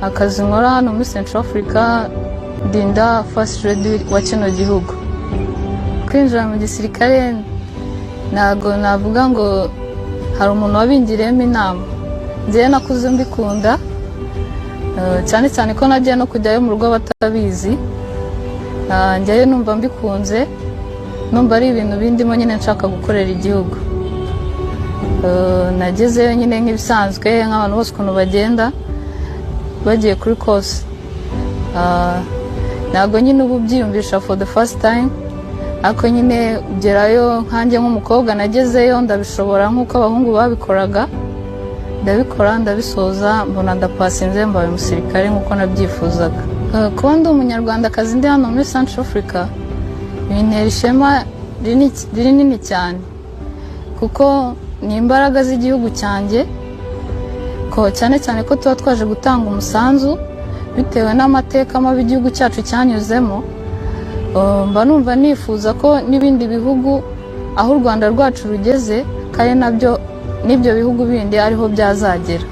Akazi nkora hano muri Central Africa dinda first lady wa kino gihugu. Kwinjira mu gisirikare ntago navuga ngo hari umuntu wabingiriyemo inama. Ngiye nakuze mbikunda cyane cyane ko nagiye no kujyayo mu rugo batabizi. Njyayo numva mbikunze, numva ari ibintu bindimo nyine nshaka gukorera igihugu. Nagezeyo nyine nk'ibisanzwe nk'abantu bose ukuntu bagenda bagiye kuri course. Ntago nyine ubu byiyumvisha for the first time, ariko nyine ugerayo nkanjye nk'umukobwa nagezeyo ndabishobora nk'uko abahungu babikoraga, ndabikora ndabisoza mbona ndapasinze mbaye umusirikare nk'uko nabyifuzaga. Kuba ndi umunyarwandakazi ndi hano muri Central Africa bintera ishema rinini cyane, kuko ni imbaraga z'igihugu cyanjye, ko cyane cyane ko tuba twaje gutanga umusanzu bitewe n'amateka mabi igihugu cyacu cyanyuzemo. Mba numva nifuza ko n'ibindi bihugu aho u Rwanda rwacu rugeze kandi nabyo n'ibyo bihugu bindi ariho byazagera.